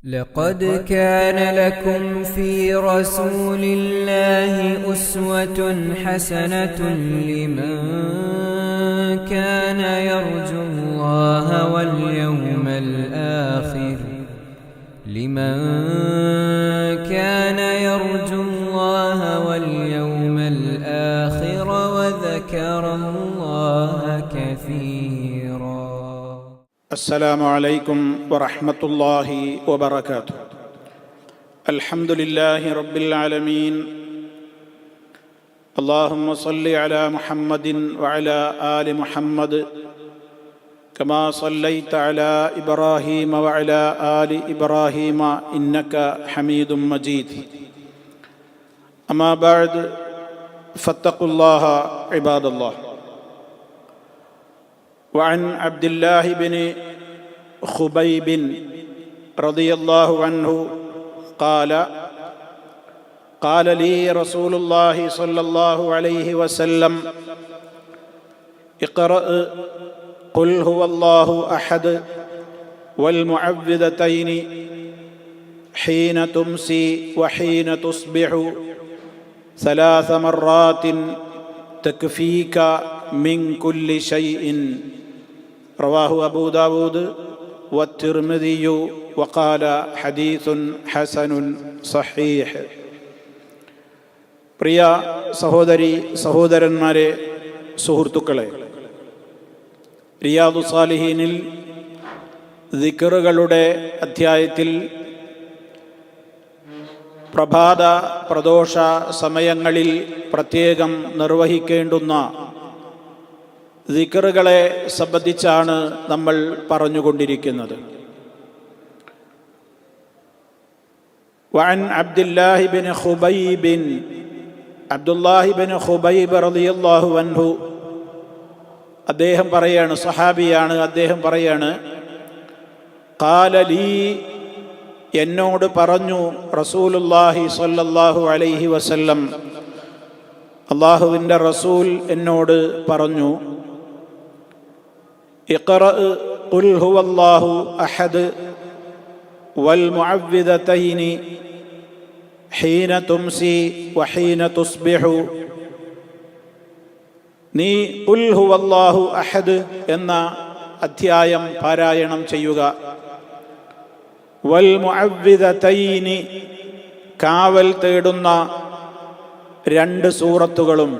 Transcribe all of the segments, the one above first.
لقد كان لكم في رسول الله أسوة حسنة لمن كان يرجو الله واليوم الآخر وذكر الله كثيرا. السلام عليكم ورحمة الله وبركاته. الحمد لله رب العالمين. اللهم صل على محمد وعلى آل محمد كما صليت على إبراهيم وعلى آل إبراهيم إنك حميد مجيد. أما بعد فاتقوا الله عباد الله. وعن عبد الله بن خبيب رضي الله عنه قال لي رسول الله صلى الله عليه وسلم: اقرأ قل هو الله أحد والمعوذتين حين تمسي وحين تصبح 3 مرات تكفيك من كل شيء. رواه أبو داود والترمذي وقال حديث حسن صحيح. പ്രിയ സഹോദരി സഹോദരന്മാരെ, സുഹൃത്തുക്കളെ, റിയാദു സാലിഹീനിൽ ദിക്റുകളുടെ അധ്യായത്തിൽ പ്രഭാത പ്രദോഷ സമയങ്ങളിൽ പ്രത്യേകം നിർവഹിക്കേണ്ടുന്ന ദിക്റുകളെ സംബന്ധിച്ചാണ് നമ്മൾ പറഞ്ഞുകൊണ്ടിരിക്കുന്നത്. വഅൻ അബ്ദുല്ലാഹി ബിൻ ഖുബൈബ് അബ്ദുല്ലാഹി ബിൻ ഖുബൈബ് റളിയല്ലാഹു അൻഹു അദ്ദേഹം പറയാണ്, സഹാബിയാണ്, അദ്ദേഹം പറയാണ്: ഖാല ലീ, എന്നോട് പറഞ്ഞു റസൂലുള്ളാഹി സ്വല്ലല്ലാഹു അലൈഹി വസല്ലം, അല്ലാഹുവിൻ്റെ റസൂൽ എന്നോട് പറഞ്ഞു: ഇഖ്റഅ ഖുൽ ഹുവല്ലാഹു അഹദ് വൽ മുഅവ്വിദതൈനി ഹീന തുംസി വഹീന തുസ്ബിഹു. നീ ഖുൽ ഹുവല്ലാഹു അഹദ് എന്ന അധ്യായം പാരായണം ചെയ്യുക. വൽ മുഅവ്വിദതൈനി, കാവൽ തേടുന്ന 2 സൂറത്തുകളും,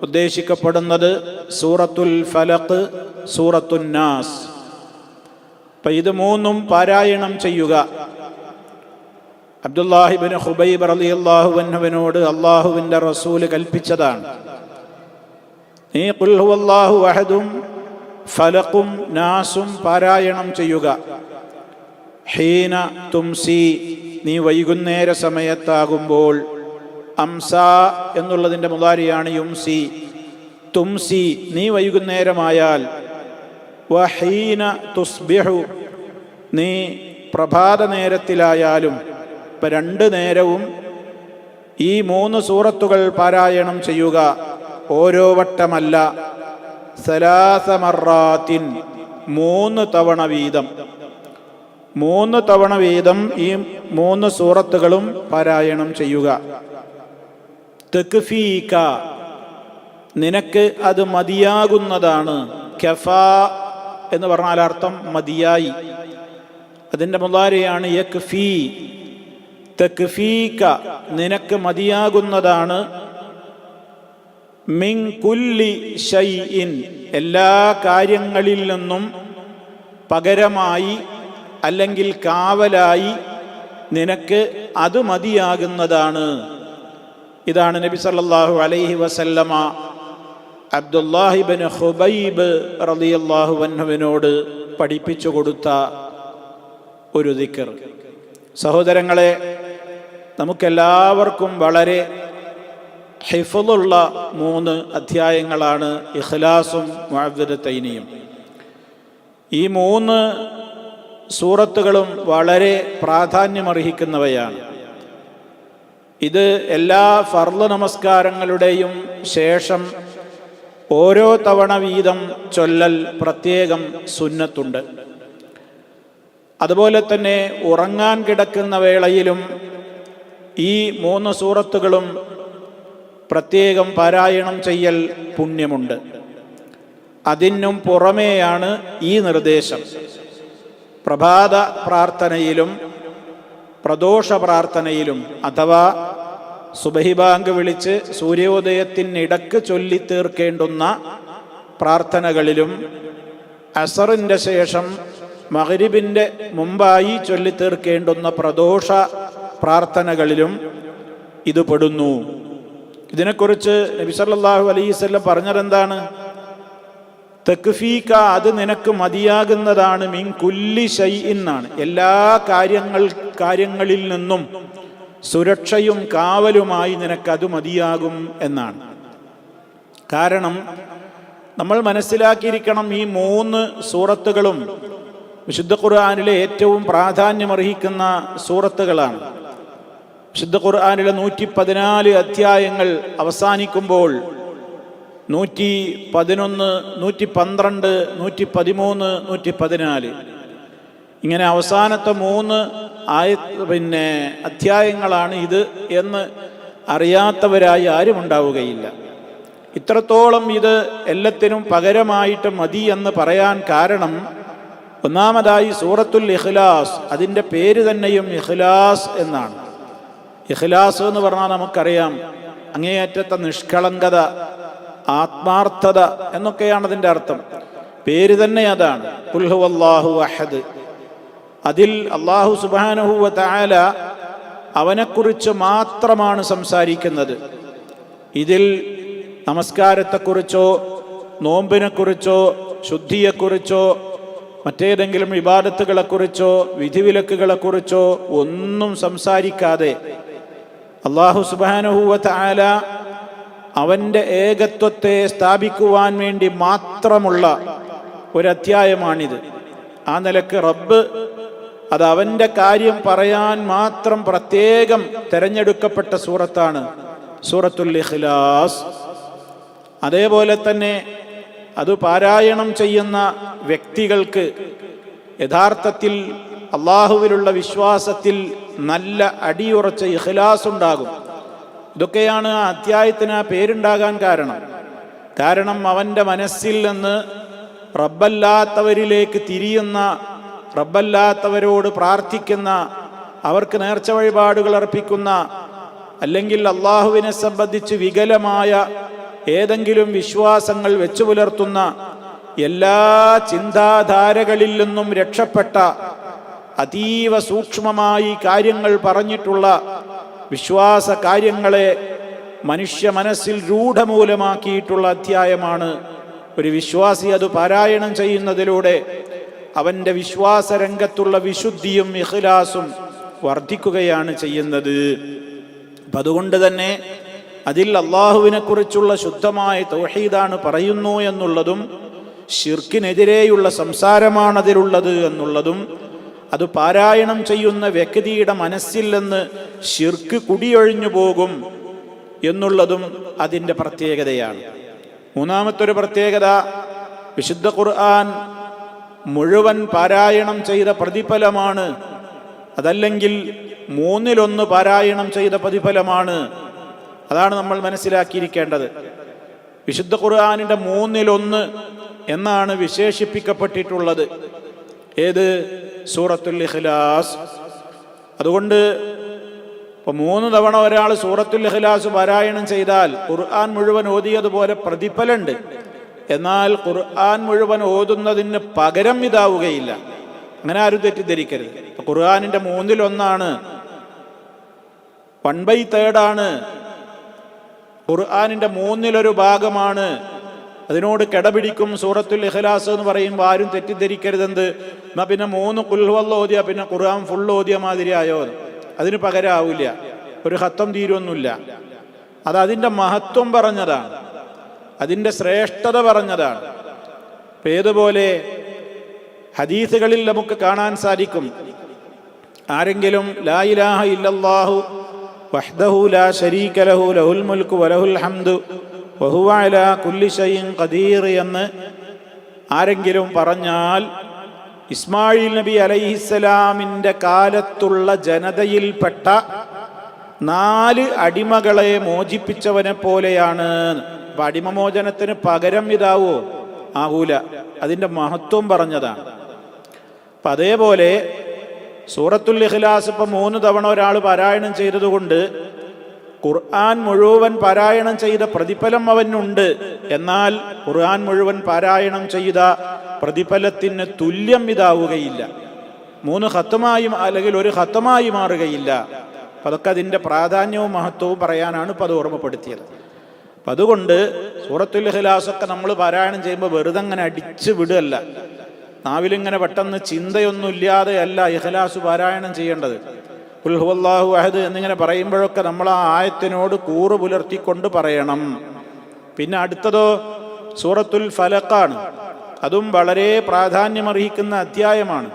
ഉദ്ദേശിക്കപ്പെടുന്നത് സൂറത്തുൽ ഫലഖ്, സൂറത്തുൻ നാസ്. അപ്പം ഇത് 3ഉം പാരായണം ചെയ്യുക. അബ്ദുല്ലാഹി ബിൻ ഖുബൈബ് റളിയല്ലാഹു അൻഹുവിനോട് അല്ലാഹുവിൻ്റെ റസൂൽ കൽപ്പിച്ചതാണ്, നീ ഖുൽ ഹുവല്ലാഹു അഹദും ഫലഖും നാസും പാരായണം ചെയ്യുക. ഹീന തുംസി, നീ വൈകുന്നേര സമയത്താകുമ്പോൾ. അംസ എന്നുള്ളതിൻ്റെ മുദാരിയാണ് യുംസി. തുംസി, നീ വൈകുന്നേരമായാൽ. വഹീന തുസ്ബിഹു, നീ പ്രഭാത നേരത്തിലായാലും. ഇപ്പം 2 നേരവും ഈ 3 സൂറത്തുകൾ പാരായണം ചെയ്യുക. ഓരോ വട്ടമല്ല, 3 മർറാത്തിൻ, 3 തവണ വീതം. 3 തവണ വീതം ഈ 3 സൂറത്തുകളും പാരായണം ചെയ്യുക. തക്ഫീക, നിനക്ക് അത് മതിയാകുന്നതാണ്. കഫാ എന്ന് പറഞ്ഞാൽ അർത്ഥം മതിയായി. അതിൻ്റെ മുദാരിയാണ് യക്ഫീ. തക്ഫീക, നിനക്ക് മതിയാകുന്നതാണ്. മിൻ കുല്ലി ഷൈഇൻ, എല്ലാ കാര്യങ്ങളിൽ നിന്നും പകരമായി അല്ലെങ്കിൽ കാവലായി നിനക്ക് അത് മതിയാകുന്നതാണ്. ഇതാണ് നബി സല്ലല്ലാഹു അലൈഹി വസല്ലമ അബ്ദുല്ലാഹി ബിൻ ഖുബൈബ് റളിയല്ലാഹു അൻഹുവിനോട് പഠിപ്പിച്ചു കൊടുത്ത ഒരു ദിക്ർ. സഹോദരങ്ങളെ, നമുക്കെല്ലാവർക്കും വളരെ ഹിഫ്ളുള്ള 3 അധ്യായങ്ങളാണ് ഇഖ്ലാസും മുഅവ്വിദതൈനിയും. ഈ 3 സൂറത്തുകളും വളരെ പ്രാധാന്യമർഹിക്കുന്നവയാണ്. ഇത് എല്ലാ ഫർള് നമസ്കാരങ്ങളുടെയും ശേഷം ഓരോ തവണ വീതം ചൊല്ലൽ പ്രത്യേകം സുന്നത്തുണ്ട്. അതുപോലെ തന്നെ ഉറങ്ങാൻ കിടക്കുന്ന വേളയിലും ഈ 3 സൂറത്തുകളും പ്രത്യേകം പാരായണം ചെയ്യൽ പുണ്യമുണ്ട്. അതിനും പുറമേയാണ് ഈ നിർദ്ദേശം. പ്രഭാത പ്രാർത്ഥനയിലും പ്രദോഷ പ്രാർത്ഥനയിലും അഥവാ സുബഹി ബാങ്ക് വിളിച്ച് സൂര്യോദയത്തിനിടക്ക് ചൊല്ലിത്തീർക്കേണ്ടുന്ന പ്രാർത്ഥനകളിലും അസറിൻ്റെ ശേഷം മഗ്രിബിൻ്റെ മുമ്പായി ചൊല്ലിത്തീർക്കേണ്ടുന്ന പ്രദോഷ പ്രാർത്ഥനകളിലും ഇത് പെടുന്നു. ഇതിനെക്കുറിച്ച് നബി സല്ലല്ലാഹു അലൈഹി വസല്ലം പറഞ്ഞതെന്താണ്? തക്ഫീക, അത് നിനക്ക് മതിയാകുന്നതാണ്, മിൻ കുല്ലി ശൈഇൻ എന്നാണ്, എല്ലാ കാര്യങ്ങളിൽ നിന്നും സുരക്ഷയും കാവലുമായി നിനക്കത് മതിയാകും എന്നാണ്. കാരണം നമ്മൾ മനസ്സിലാക്കിയിരിക്കണം, ഈ 3 സൂറത്തുകളും വിശുദ്ധ ഖുർആനിലെ ഏറ്റവും പ്രാധാന്യമർഹിക്കുന്ന സൂറത്തുകളാണ്. വിശുദ്ധ ഖുർആനിലെ 114 അധ്യായങ്ങൾ അവസാനിക്കുമ്പോൾ 111, 112, 113, 114 ഇങ്ങനെ അവസാനത്തെ 3 അധ്യായങ്ങളാണ് ഇത് എന്ന് അറിയാത്തവരായി ആരും ഉണ്ടാവുകയില്ല. ഇത്രത്തോളം ഇത് എല്ലാത്തിനും പകരമായിട്ട് മതി എന്ന് പറയാൻ കാരണം, ഒന്നാമതായി സൂറത്തുൽ ഇഖ്ലാസ്, അതിൻ്റെ പേര് തന്നെയും ഇഖ്ലാസ് എന്നാണ്. ഇഖ്ലാസ് എന്ന് പറഞ്ഞാൽ നമുക്കറിയാം, അങ്ങേയറ്റത്തെ നിഷ്കളങ്കത, ആത്മാർത്ഥത എന്നൊക്കെയാണ് അതിൻ്റെ അർത്ഥം. പേര് തന്നെ അതാണ്, ഖുൽ ഹുവല്ലാഹു അഹദ്. അതിൽ അല്ലാഹു സുബ്ഹാനഹു വ തആല അവനെക്കുറിച്ച് മാത്രമാണ് സംസാരിക്കുന്നത്. ഇതിൽ നമസ്കാരത്തെക്കുറിച്ചോ നോമ്പിനെക്കുറിച്ചോ ശുദ്ധിയെക്കുറിച്ചോ മറ്റേതെങ്കിലും ഇബാദത്തുകളെക്കുറിച്ചോ വിധിവിലക്കുകളെക്കുറിച്ചോ ഒന്നും സംസാരിക്കാതെ അല്ലാഹു സുബ്ഹാനഹു വ തആല അവൻ്റെ ഏകത്വത്തെ സ്ഥാപിക്കുവാൻ വേണ്ടി മാത്രമുള്ള ഒരധ്യായമാണിത്. ആ നിലക്ക് റബ്ബ് അത് അവൻ്റെ കാര്യം പറയാൻ മാത്രം പ്രത്യേകം തിരഞ്ഞെടുക്കപ്പെട്ട സൂറത്താണ് സൂറത്തുൽ ഇഖ്ലാസ്. അതേപോലെ തന്നെ അത് പാരായണം ചെയ്യുന്ന വ്യക്തികൾക്ക് യഥാർത്ഥത്തിൽ അള്ളാഹുവിലുള്ള വിശ്വാസത്തിൽ നല്ല അടിയുറച്ച ഇഖ്ലാസ് ഉണ്ടാകും. ഇതൊക്കെയാണ് ആ അധ്യായത്തിന് ആ പേരുണ്ടാകാൻ കാരണം അവൻ്റെ മനസ്സിൽ നിന്ന് റബ്ബല്ലാത്തവരിലേക്ക് തിരിയുന്ന, റബ്ബല്ലാത്തവരോട് പ്രാർത്ഥിക്കുന്ന, അവർക്ക് നേർച്ച വഴിപാടുകൾ അർപ്പിക്കുന്ന, അല്ലെങ്കിൽ അള്ളാഹുവിനെ സംബന്ധിച്ച് വികലമായ ഏതെങ്കിലും വിശ്വാസങ്ങൾ വെച്ചു പുലർത്തുന്ന, എല്ലാ ചിന്താധാരകളിൽ നിന്നും രക്ഷപ്പെട്ട, അതീവ സൂക്ഷ്മമായി കാര്യങ്ങൾ പറഞ്ഞിട്ടുള്ള വിശ്വാസ കാര്യങ്ങളെ മനുഷ്യ മനസ്സിൽ രൂഢമൂലമാക്കിയിട്ടുള്ള അധ്യായമാണ്. ഒരു വിശ്വാസി അത് പാരായണം ചെയ്യുന്നതിലൂടെ അവൻ്റെ വിശ്വാസ രംഗത്തുള്ള വിശുദ്ധിയും ഇഖ്ലാസും വർദ്ധിക്കുകയാണ് ചെയ്യുന്നത്. അപ്പം അതുകൊണ്ട് തന്നെ അതിൽ അള്ളാഹുവിനെ കുറിച്ചുള്ള ശുദ്ധമായ തൗഹീദാണ് പറയുന്നു എന്നുള്ളതും, ശിർക്കിനെതിരെയുള്ള സംസാരമാണ് അതിലുള്ളത് എന്നുള്ളതും, അത് പാരായണം ചെയ്യുന്ന വ്യക്തിയുടെ മനസ്സിൽ നിന്ന് ശിർക്ക് കുടിയൊഴിഞ്ഞു പോകും എന്നുള്ളതും അതിൻ്റെ പ്രത്യേകതയാണ്. മൂന്നാമത്തൊരു പ്രത്യേകത, വിശുദ്ധ ഖുർആൻ മുഴുവൻ പാരായണം ചെയ്ത പ്രതിഫലമാണ്, അതല്ലെങ്കിൽ 1/3 പാരായണം ചെയ്ത പ്രതിഫലമാണ്. അതാണ് നമ്മൾ മനസ്സിലാക്കിയിരിക്കേണ്ടത്. വിശുദ്ധ ഖുർആനിൻ്റെ 1/3 എന്നാണ് വിശേഷിപ്പിക്കപ്പെട്ടിട്ടുള്ളത്. ഏത്? സൂറത്തുൽ ഇഖ്ലാസ്. അതുകൊണ്ട് ഇപ്പോൾ 3 തവണ ഒരാൾ സൂറത്തുൽ ഇഖ്ലാസ് പാരായണം ചെയ്താൽ ഖുർആൻ മുഴുവൻ ഓതിയതുപോലെ പ്രതിഫലമുണ്ട്. എന്നാൽ ഖുർആൻ മുഴുവൻ ഓതുന്നതിന് പകരം ഇതാവുകയില്ല. അങ്ങനെ ആരും തെറ്റിദ്ധരിക്കരുത്. ഖുർആനിൻ്റെ 1/3, 1/3 ഖുർആനിൻ്റെ 1/3 ഭാഗമാണ്. അതിനോട് കിടപിടിക്കും സൂറത്തുൽ ഇഖ്ലാസ് എന്ന് പറയുമ്പോൾ ആരും തെറ്റിദ്ധരിക്കരുതെന്ത്, എന്നാൽ പിന്നെ 3 ഖുൽ ഹുവല്ലാഹ് ഓതിയാൽ പിന്നെ ഖുർആൻ ഫുൾ ഓതിയ മാതിരിയായോ? അതിന് പകരമാവില്ല, ഒരു ഖത്തം തീരുമൊന്നുമില്ല. അത് അതിൻ്റെ മഹത്വം പറഞ്ഞതാണ്, അതിൻ്റെ ശ്രേഷ്ഠത പറഞ്ഞതാണ്. ഇപ്പം ഏതുപോലെ ഹദീസുകളിൽ നമുക്ക് കാണാൻ സാധിക്കും, ആരെങ്കിലും ലാ ഇലാഹ ഇല്ലല്ലാഹു വഹ്ദഹു ലാ ശരീക ലഹു ലഹുൽ മുൽക്കു വലഹുൽ ഹംദു വഹുവ അലാ കുല്ലി ഷൈഇൻ ഖദീർ എന്ന് ആരെങ്കിലും പറഞ്ഞാൽ ഇസ്മായിൽ നബി അലൈഹിസ്സലാമിൻ്റെ കാലത്തുള്ള ജനതയിൽപ്പെട്ട 4 അടിമകളെ മോചിപ്പിച്ചവനെ പോലെയാണ്. അപ്പം അടിമമോചനത്തിന് പകരം ഇതാവോ? ആകൂല. അതിൻ്റെ മഹത്വം പറഞ്ഞതാണ്. അപ്പം അതേപോലെ സൂറത്തുൽ ഇഖ്ലാസ് ഇപ്പം 3 തവണ ഒരാൾ പാരായണം ചെയ്തതുകൊണ്ട് ഖുർആൻ മുഴുവൻ പാരായണം ചെയ്ത പ്രതിഫലം അവനുണ്ട്. എന്നാൽ ഖുർആൻ മുഴുവൻ പാരായണം ചെയ്ത പ്രതിഫലത്തിന് തുല്യം ഇതാവുകയില്ല. 3 ഖത്മായും അല്ലെങ്കിൽ 1 ഖത്മായി മാറുകയില്ല. അപ്പം അതൊക്കെ അതിൻ്റെ പ്രാധാന്യവും മഹത്വവും പറയാനാണ് ഇപ്പം അത് ഓർമ്മപ്പെടുത്തിയത്. അപ്പം അതുകൊണ്ട് സൂറത്തുൽ ഇഖ്ലാസൊക്കെ നമ്മൾ പാരായണം ചെയ്യുമ്പോൾ വെറുതെ അങ്ങനെ അടിച്ച് വിടുകയല്ല. നാവിലിങ്ങനെ പെട്ടെന്ന് ചിന്തയൊന്നുമില്ലാതെ അല്ല ഇഖ്ലാസ് പാരായണം ചെയ്യേണ്ടത്. ഖുൽ ഹുവല്ലാഹു അഹദ് എന്നിങ്ങനെ പറയുമ്പോഴൊക്കെ നമ്മൾ ആ ആയത്തിനോട് കൂറ് പുലർത്തിക്കൊണ്ട് പറയണം. പിന്നെ അടുത്തതോ സൂറത്തുൽ ഫലഖാണ്. അതും വളരെ പ്രാധാന്യമർഹിക്കുന്ന അധ്യായമാണ്.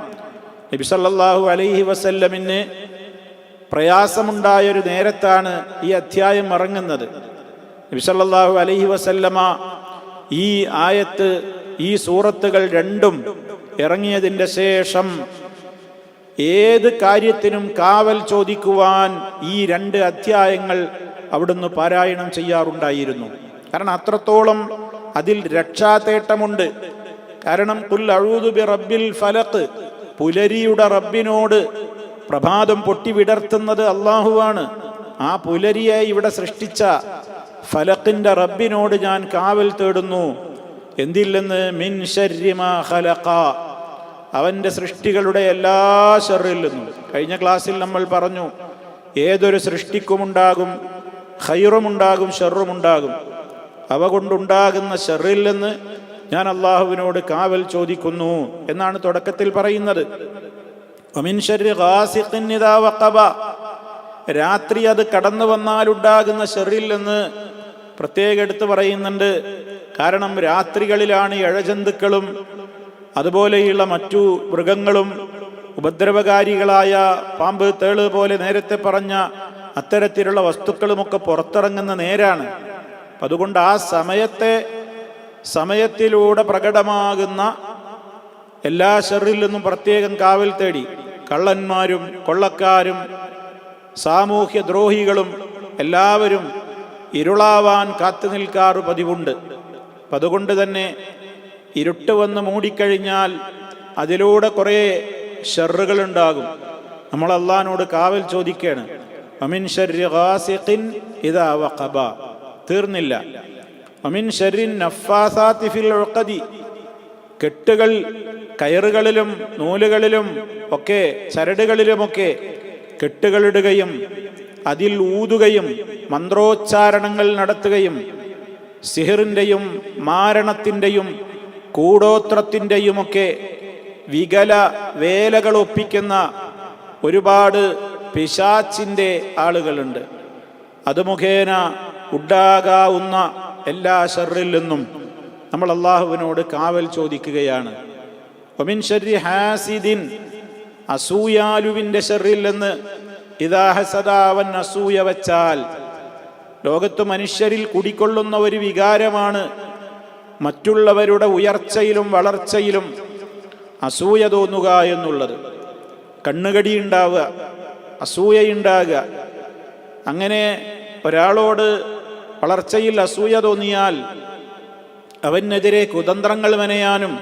നബി സല്ലല്ലാഹു അലൈഹി വസല്ലമിന് പ്രയാസമുണ്ടായൊരു നേരത്താണ് ഈ അധ്യായം ഇറങ്ങുന്നത്. നബി സല്ലല്ലാഹു അലൈഹി വസല്ലമ ഈ ആയത്ത്, ഈ സൂറത്തുകൾ രണ്ടും ഇറങ്ങിയതിൻ്റെ ശേഷം ഏത് കാര്യത്തിനും കാവൽ ചോദിക്കുവാൻ ഈ 2 അധ്യായങ്ങൾ അവിടുന്ന് പാരായണം ചെയ്യാറുണ്ടായിരുന്നു. കാരണം അത്രത്തോളം അതിൽ രക്ഷാതേട്ടമുണ്ട്. കാരണം ഖുൽ അഊദു ബി റബ്ബിൽ ഫലഖ്, പുലരിയുടെ റബ്ബിനോട്, പ്രഭാതം പൊട്ടിവിടർത്തുന്നത് അള്ളാഹുവാണ്. ആ പുലരിയെ ഇവിടെ സൃഷ്ടിച്ച ഫലഖിന്റെ റബ്ബിനോട് ഞാൻ കാവൽ തേടുന്നു. എന്തില്ലെന്ന്? മിൻ ശർരി മാ ഖലഖ, അവൻ്റെ സൃഷ്ടികളുടെ എല്ലാ ഷർറിൽ നിന്നും. കഴിഞ്ഞ ക്ലാസ്സിൽ നമ്മൾ പറഞ്ഞു, ഏതൊരു സൃഷ്ടിക്കുമുണ്ടാകും ഖൈറുമുണ്ടാകും ഷർറുമുണ്ടാകും. അവ കൊണ്ടുണ്ടാകുന്ന ഷർറിൽ നിന്ന് ഞാൻ അള്ളാഹുവിനോട് കാവൽ ചോദിക്കുന്നു എന്നാണ് തുടക്കത്തിൽ പറയുന്നത്. വമിൻ ശർരി ഗാസിഖിൻ ഇദാ വഖബ, രാത്രി അത് കടന്നു വന്നാലുണ്ടാകുന്ന ഷർറിൽ നിന്ന് പ്രത്യേകം എടുത്ത് പറയുന്നുണ്ട്. കാരണം രാത്രികളിലാണ് ഇഴജന്തുക്കളും അതുപോലെയുള്ള മറ്റു മൃഗങ്ങളും ഉപദ്രവകാരികളായ പാമ്പ്, തേള് പോലെ നേരത്തെ പറഞ്ഞ അത്തരത്തിലുള്ള വസ്തുക്കളുമൊക്കെ പുറത്തിറങ്ങുന്ന നേരാണ്. അതുകൊണ്ട് ആ സമയത്തിലൂടെ പ്രകടമാകുന്ന എല്ലാ ഷർറിൽ നിന്നും പ്രത്യേകം കാവൽ തേടി. കള്ളന്മാരും കൊള്ളക്കാരും സാമൂഹ്യ ദ്രോഹികളും എല്ലാവരും ഇരുളാവാൻ കാത്തു നിൽക്കാറ് പതിവുണ്ട്. അപ്പം അതുകൊണ്ട് തന്നെ ഇരുട്ട് വന്ന് മൂടിക്കഴിഞ്ഞാൽ അതിലൂടെ കുറേ ഷർറുകളുണ്ടാകും. നമ്മൾ അള്ളാഹിനോട് കാവൽ ചോദിക്കുകയാണ്. വമിൻ ശർരി ഗാസിഖിൻ ഇദാ വഖബ, തീർന്നില്ല. വമിൻ ശർരി നഫ്ഫാസാതി ഫിൽ ഉഖദി, കെട്ടുകൾ, കയറുകളിലും നൂലുകളിലും ഒക്കെ ചരടുകളിലുമൊക്കെ കെട്ടുകളിടുകയും അതിൽ ഊതുകയും മന്ത്രോച്ചാരണങ്ങൾ നടത്തുകയും സിഹിറിൻ്റെയും മാരണത്തിൻ്റെയും കൂടോത്രത്തിൻ്റെയുമൊക്കെ വികല വേലകൾ ഒപ്പിക്കുന്ന ഒരുപാട് പിശാച്ചിൻ്റെ ആളുകളുണ്ട്. അത് മുഖേന ഉണ്ടാകാവുന്ന എല്ലാ ഷർറിൽ നിന്നും നമ്മൾ അള്ളാഹുവിനോട് കാവൽ ചോദിക്കുകയാണ്. വമിൻ ശർരി ഹാസിദിൻ, അസൂയാലുവിൻ്റെ ഷർറിൽ നിന്ന്. ഇദാ ഹസദ, അവൻ അസൂയ വച്ചാൽ. ലോകത്ത് മനുഷ്യരിൽ കുടികൊള്ളുന്ന ഒരു വികാരമാണ് മറ്റുള്ളവരുടെ ഉയർച്ചയിലും വളർച്ചയിലും അസൂയ തോന്നുക എന്നുള്ളത്. കണ്ണുകടി ഉണ്ടാവുക, അസൂയയുണ്ടാകുക. അങ്ങനെ ഒരാളോട് വളർച്ചയിൽ അസൂയ തോന്നിയാൽ അവനെതിരെ കുതന്ത്രങ്ങൾ മെനയാനും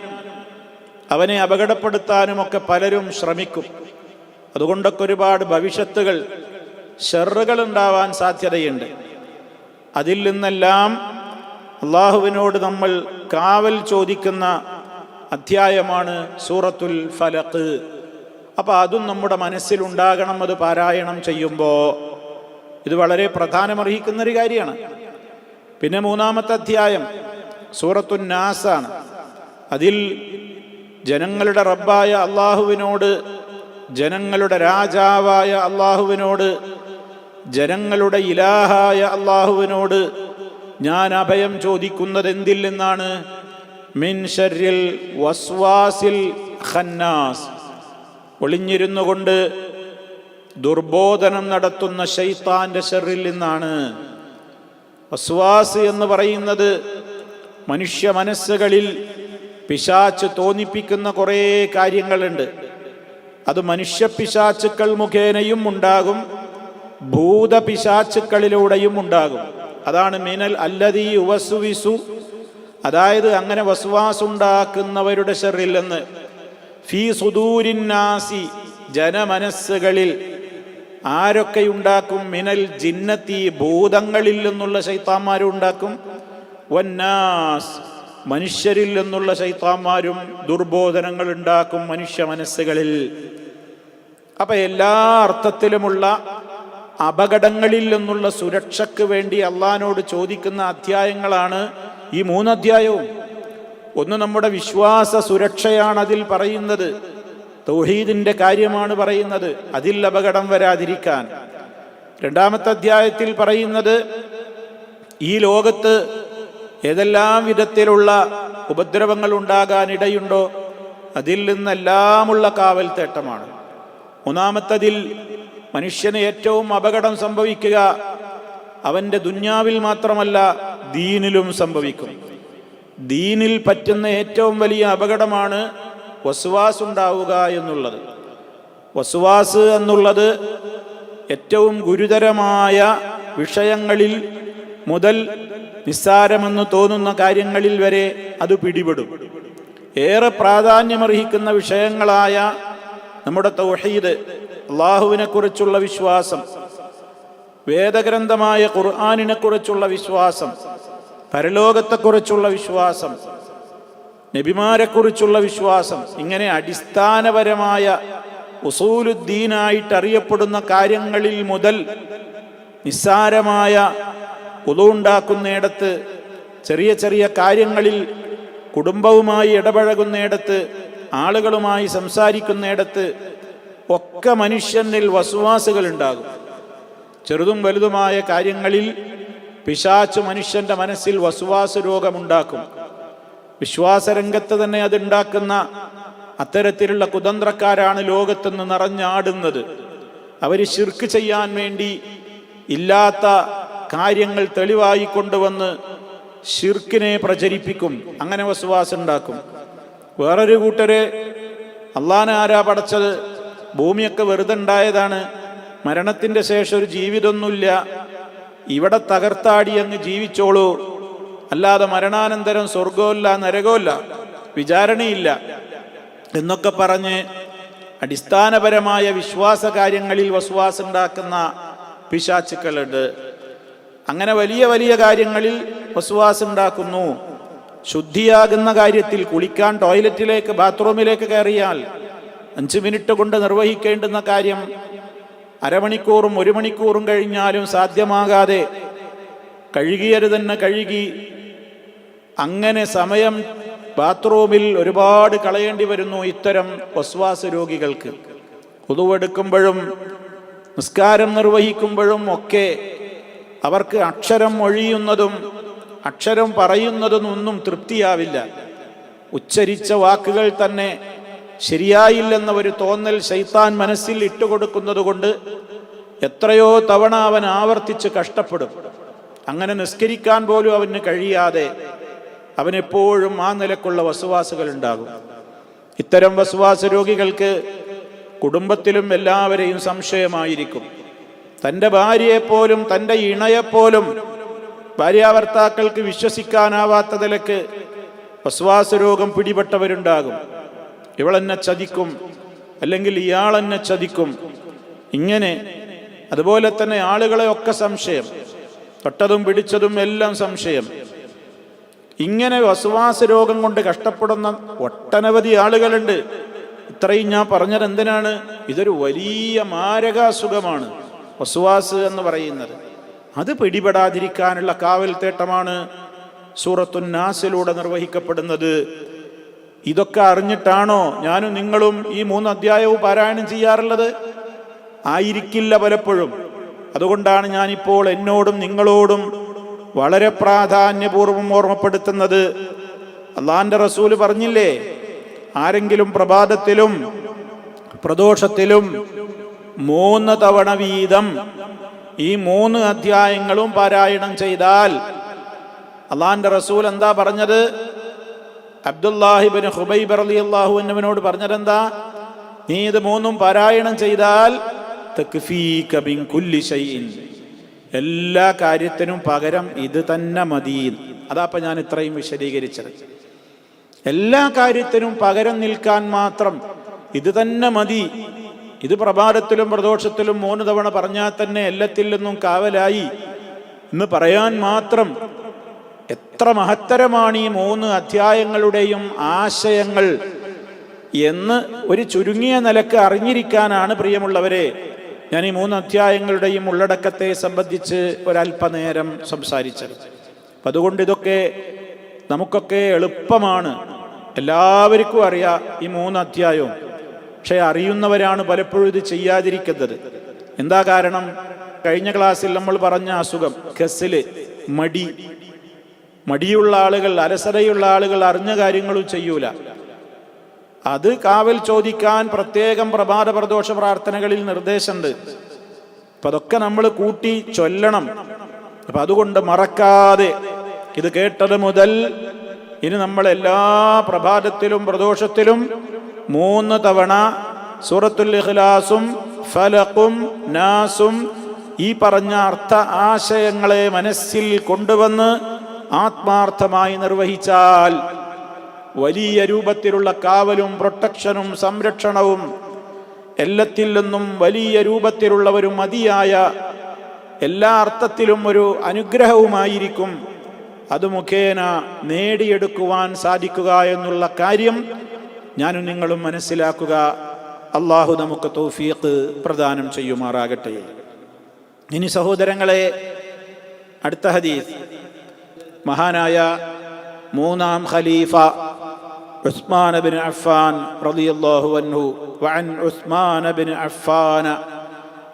അവനെ അപകടപ്പെടുത്താനുമൊക്കെ പലരും ശ്രമിക്കും. അതുകൊണ്ടൊക്കെ ഒരുപാട് ഭവിഷ്യത്തുകൾ, ഷർറുകൾ ഉണ്ടാവാൻ സാധ്യതയുണ്ട്. അതിൽ നിന്നെല്ലാം അള്ളാഹുവിനോട് നമ്മൾ കാവൽ ചോദിക്കുന്ന അധ്യായമാണ് സൂറത്തുൽ ഫലഖ്. അപ്പം അതും നമ്മുടെ മനസ്സിലുണ്ടാകണം. അത് പാരായണം ചെയ്യുമ്പോൾ ഇത് വളരെ പ്രധാനമർഹിക്കുന്നൊരു കാര്യമാണ്. പിന്നെ 3-ാമത്തെ അധ്യായം സൂറത്തുൻ നാസാണ്. അതിൽ ജനങ്ങളുടെ റബ്ബായ അള്ളാഹുവിനോട്, ജനങ്ങളുടെ രാജാവായ അള്ളാഹുവിനോട്, ജനങ്ങളുടെ ഇലാഹായ അള്ളാഹുവിനോട് ഞാൻ അഭയം ചോദിക്കുന്നത് എന്തിൽ നിന്നാണ്? മിൻ ശർരിൽ വസ്വാസിൽ ഖന്നാസ്, ഒളിഞ്ഞിരുന്നു കൊണ്ട് ദുർബോധനം നടത്തുന്ന ശൈത്താന്റെ ശർറിൽ നിന്നാണ്. വസ്വാസ് എന്ന് പറയുന്നത് മനുഷ്യ മനസ്സുകളിൽ പിശാച്ച് തോന്നിപ്പിക്കുന്ന കുറേ കാര്യങ്ങളുണ്ട്. അത് മനുഷ്യ പിശാച്ചുക്കൾ മുഖേനയും ഉണ്ടാകും, ഭൂതപിശാച്ചുക്കളിലൂടെയും ഉണ്ടാകും. അതാണ് മിനൽ അല്ലദീ യുവസ്വിസു, അതായത് അങ്ങനെ വസ്വാസുണ്ടാക്കുന്നവരുടെ ശർറിൽ നിന്ന്, ഫീ സുദൂരിന്നാസി, ജനമനസ്സുകളിൽ. ആരൊക്കെ ഉണ്ടാക്കും? മിനൽ ജിന്നത്തി, ഭൂതങ്ങളിൽ നിന്നുള്ള ശൈത്താന്മാരും ഉണ്ടാക്കും, വന്നാസ്, മനുഷ്യരിൽ നിന്നുള്ള ശൈത്താന്മാരും ദുർബോധനങ്ങൾ ഉണ്ടാക്കും മനുഷ്യ മനസ്സുകളിൽ. അപ്പൊ എല്ലാ അർത്ഥത്തിലുമുള്ള അപകടങ്ങളിൽ നിന്നുള്ള സുരക്ഷയ്ക്ക് വേണ്ടി അള്ളാഹിനോട് ചോദിക്കുന്ന അധ്യായങ്ങളാണ് ഈ 3 അധ്യായവും. ഒന്ന് നമ്മുടെ വിശ്വാസ സുരക്ഷയാണ് അതിൽ പറയുന്നത്, തൗഹീദിന്റെ കാര്യമാണ് പറയുന്നത്, അതിൽ അപകടം വരാതിരിക്കാൻ. രണ്ടാമത്തെ അധ്യായത്തിൽ പറയുന്നത് ഈ ലോകത്ത് ഏതെല്ലാം വിധത്തിലുള്ള ഉപദ്രവങ്ങൾ ഉണ്ടാകാനിടയുണ്ടോ അതിൽ നിന്നെല്ലാമുള്ള കാവൽ തേട്ടമാണ്. മൂന്നാമത്തതിൽ മനുഷ്യന് ഏറ്റവും അപകടം സംഭവിക്കുക അവൻ്റെ ദുന്യാവിൽ മാത്രമല്ല ദീനിലും സംഭവിക്കും. ദീനിൽ പറ്റുന്ന ഏറ്റവും വലിയ അപകടമാണ് വസ്വാസ് ഉണ്ടാവുക എന്നുള്ളത്. വസ്വാസ് എന്നുള്ളത് ഏറ്റവും ഗുരുതരമായ വിഷയങ്ങളിൽ മുതൽ നിസ്സാരമെന്ന് തോന്നുന്ന കാര്യങ്ങളിൽ വരെ അത് പിടിപെടും. ഏറെ പ്രാധാന്യമർഹിക്കുന്ന വിഷയങ്ങളായ നമ്മുടെ തൗഹീദ്, അള്ളാഹുവിനെ കുറിച്ചുള്ള വിശ്വാസം, വേദഗ്രന്ഥമായ ഖുർആനിനെ കുറിച്ചുള്ള വിശ്വാസം, പരലോകത്തെക്കുറിച്ചുള്ള വിശ്വാസം, നബിമാരെക്കുറിച്ചുള്ള വിശ്വാസം, ഇങ്ങനെ അടിസ്ഥാനപരമായ ഉസൂലുദ്ദീനായിട്ട് അറിയപ്പെടുന്ന കാര്യങ്ങളിൽ മുതൽ നിസ്സാരമായ വുളു ഉണ്ടാക്കുന്നിടത്ത്, ചെറിയ ചെറിയ കാര്യങ്ങളിൽ കുടുംബവുമായി ഇടപഴകുന്നിടത്ത്, ആളുകളുമായി സംസാരിക്കുന്നിടത്ത് ഒക്കെ മനുഷ്യനിൽ വസ്വാസുകൾ ഉണ്ടാകും. ചെറുതും വലുതുമായ കാര്യങ്ങളിൽ പിശാച് മനുഷ്യന്റെ മനസ്സിൽ വസ്വാസ് രോഗമുണ്ടാക്കും. വിശ്വാസരംഗത്ത് തന്നെ അതുണ്ടാക്കുന്ന അത്തരത്തിലുള്ള കുതന്ത്രക്കാരാണ് ലോകത്തുനിന്ന് നിറഞ്ഞാടുന്നത്. അവർ ശിർക്ക് ചെയ്യാൻ വേണ്ടി ഇല്ലാത്ത കാര്യങ്ങൾ തെളിവായി കൊണ്ടുവന്ന് ശിർക്കിനെ പ്രചരിപ്പിക്കും, അങ്ങനെ വസ്വാസ് ഉണ്ടാക്കും. വേറൊരു കൂട്ടര് അള്ളാനെ ആരാ പടച്ചത്, ഭൂമിയൊക്കെ വെറുതെ ഉണ്ടായതാണ്, മരണത്തിന്റെ ശേഷം ഒരു ജീവിതമൊന്നുമില്ല, ഇവിടെ തകർത്താടി അങ്ങ് ജീവിച്ചോളൂ, അല്ലാതെ മരണാനന്തരം സ്വർഗമില്ല നരകമില്ല വിചാരണയില്ല എന്നൊക്കെ പറഞ്ഞ് അടിസ്ഥാനപരമായ വിശ്വാസ കാര്യങ്ങളിൽ വസ്വാസ് ഉണ്ടാക്കുന്ന പിശാചുക്കളുണ്ട്. അങ്ങനെ വലിയ വലിയ കാര്യങ്ങളിൽ വസ്വാസ് ഉണ്ടാക്കുന്നു. ശുദ്ധിയാകുന്ന കാര്യത്തിൽ, കുളിക്കാൻ ടോയ്ലറ്റിലേക്ക് ബാത്റൂമിലേക്ക് കയറിയാൽ 5 മിനിറ്റ് കൊണ്ട് നിർവഹിക്കേണ്ടുന്ന കാര്യം അരമണിക്കൂറും 1 മണിക്കൂറും കഴിഞ്ഞാലും സാധ്യമാകാതെ കഴുകിയത് തന്നെ കഴുകി അങ്ങനെ സമയം ബാത്റൂമിൽ ഒരുപാട് കളയേണ്ടി വരുന്നു ഇത്തരം വസ്വാസ് രോഗികൾക്ക്. വുളുവെടുക്കുമ്പോഴും നിസ്കാരം നിർവഹിക്കുമ്പോഴും ഒക്കെ അവർക്ക് അക്ഷരം ഒഴിയുന്നതും അക്ഷരം പറയുന്നതും ഒന്നും തൃപ്തിയാവില്ല. ഉച്ചരിച്ച വാക്കുകൾ തന്നെ ശരിയായില്ലെന്ന ഒരു തോന്നൽ ശൈത്താൻ മനസ്സിൽ ഇട്ടുകൊടുക്കുന്നത് കൊണ്ട് എത്രയോ തവണ അവൻ ആവർത്തിച്ച് കഷ്ടപ്പെടും. അങ്ങനെ നിസ്കരിക്കാൻ പോലും അവന് കഴിയാതെ അവനെപ്പോഴും ആ നിലക്കുള്ള വസ്വാസുകൾ ഉണ്ടാകും. ഇത്തരം വസ്വാസ രോഗികൾക്ക് കുടുംബത്തിലും എല്ലാവരെയും സംശയമായിരിക്കും. തൻ്റെ ഭാര്യയെപ്പോലും തൻ്റെ ഇണയെപ്പോലും ഭാര്യാഭർത്താക്കൾക്ക് വിശ്വസിക്കാനാവാത്ത നിലക്ക് വസ്വാസ രോഗം പിടിപെട്ടവരുണ്ടാകും. ഇവളെന്നെ ചതിക്കും, അല്ലെങ്കിൽ ഇയാളെന്നെ ചതിക്കും, ഇങ്ങനെ. അതുപോലെ തന്നെ ആളുകളെ ഒക്കെ സംശയം, തൊട്ടതും പിടിച്ചതും എല്ലാം സംശയം. ഇങ്ങനെ വസ്വാസ രോഗം കൊണ്ട് കഷ്ടപ്പെടുന്ന ഒട്ടനവധി ആളുകളുണ്ട്. ഇത്രയും ഞാൻ പറഞ്ഞത് എന്തിനാണ്? ഇതൊരു വലിയ മാരകാസുഖമാണ് വസ്വാസ് എന്ന് പറയുന്നത്. അത് പിടിപെടാതിരിക്കാനുള്ള കാവൽ തേട്ടമാണ് സൂറത്തുൻ നാസിലൂടെ നിർവഹിക്കപ്പെടുന്നത്. ഇതൊക്കെ അറിഞ്ഞിട്ടാണോ ഞാനും നിങ്ങളും ഈ 3 അധ്യായവും പാരായണം ചെയ്യാറുള്ളത്? ആയിരിക്കില്ല പലപ്പോഴും. അതുകൊണ്ടാണ് ഞാനിപ്പോൾ എന്നോടും നിങ്ങളോടും വളരെ പ്രാധാന്യപൂർവ്വം ഓർമ്മപ്പെടുത്തുന്നത്. അള്ളാന്റെ റസൂല് പറഞ്ഞില്ലേ, ആരെങ്കിലും പ്രഭാതത്തിലും പ്രദോഷത്തിലും 3 തവണ വീതം ഈ 3 അധ്യായങ്ങളും പാരായണം ചെയ്താൽ, അള്ളാന്റെ റസൂൽ എന്താ പറഞ്ഞത്? അബ്ദുല്ലാഹിബ്നു ഖുബൈബ് റളിയല്ലാഹു അൻഹുവിനോട് പറഞ്ഞതെന്താ? നീ ഇത് മൂന്നും പാരായണം ചെയ്താൽ തക്ഫീക മിൻ കുല്ലി ഷൈഇൻ, എല്ലാ കാര്യത്തിനും പകരം ഇത് തന്നെ മതി. അതാപ്പ ഞാൻ ഇത്രയും വിശദീകരിച്ചത്. എല്ലാ കാര്യത്തിനും പകരം നിൽക്കാൻ മാത്രം ഇത് തന്നെ മതി. ഇത് പ്രഭാതത്തിലും പ്രദോഷത്തിലും 3 തവണ പറഞ്ഞാൽ തന്നെ എല്ലാത്തിൽ നിന്നും കാവലായി എന്ന് പറയാൻ മാത്രം എത്ര മഹത്തരമാണ് ഈ 3 അധ്യായങ്ങളുടെയും ആശയങ്ങൾ എന്ന് ഒരു ചുരുങ്ങിയ നിലക്ക് അറിഞ്ഞിരിക്കാനാണ് പ്രിയമുള്ളവരെ ഞാൻ ഈ 3 അധ്യായങ്ങളുടെയും ഉള്ളടക്കത്തെ സംബന്ധിച്ച് ഒരല്പനേരം സംസാരിച്ചത്. അപ്പം അതുകൊണ്ട് ഇതൊക്കെ നമുക്കൊക്കെ എളുപ്പമാണ്, എല്ലാവർക്കും അറിയാം ഈ 3 അധ്യായവും. പക്ഷെ അറിയുന്നവരാണ് പലപ്പോഴും ഇത് ചെയ്യാതിരിക്കുന്നത്. എന്താ കാരണം? കഴിഞ്ഞ ക്ലാസ്സിൽ നമ്മൾ പറഞ്ഞ അസുഖം കസില്, മടിയുള്ള ആളുകൾ, അലസതയുള്ള ആളുകൾ അറിഞ്ഞ കാര്യങ്ങളും ചെയ്യൂല. അത് കാവൽ ചോദിക്കാൻ പ്രത്യേകം പ്രഭാത പ്രദോഷ പ്രാർത്ഥനകളിൽ നിർദ്ദേശമുണ്ട്. അപ്പൊ അതൊക്കെ നമ്മൾ കൂട്ടി ചൊല്ലണം. അപ്പൊ അതുകൊണ്ട് മറക്കാതെ ഇത് കേട്ടത് മുതൽ ഇനി നമ്മൾ എല്ലാ പ്രഭാതത്തിലും പ്രദോഷത്തിലും 3 തവണ സൂറത്തുൽ ഇഖ്ലാസും ഫലഖും നാസും ഈ പറഞ്ഞ അർത്ഥ ആശയങ്ങളെ മനസ്സിൽ കൊണ്ടുവന്ന് ആത്മാർത്ഥമായി നിർവഹിച്ചാൽ വലിയ രൂപത്തിലുള്ള കാവലും പ്രൊട്ടക്ഷനും സംരക്ഷണവും എല്ലാത്തിൽ നിന്നും വലിയ രൂപത്തിലുള്ള ഒരു മതിയായ എല്ലാ അർത്ഥത്തിലും ഒരു അനുഗ്രഹവുമായിരിക്കും അത് മുഖേന നേടിയെടുക്കുവാൻ സാധിക്കുക എന്നുള്ള കാര്യം ഞാനും നിങ്ങളും മനസ്സിലാക്കുക. അള്ളാഹു നമുക്ക് തൗഫീഖ് പ്രദാനം ചെയ്യുമാറാകട്ടെ. ഇനി സഹോദരങ്ങളെ, അടുത്ത ഹദീസ് മഹാനായ 3-ാം ഖലീഫ ഉസ്മാൻ ബിൻ അഫ്ഫാൻ റളിയല്ലാഹു അൻഹു വഅൻ ഉസ്മാൻ ബിൻ അഫ്ഫാൻ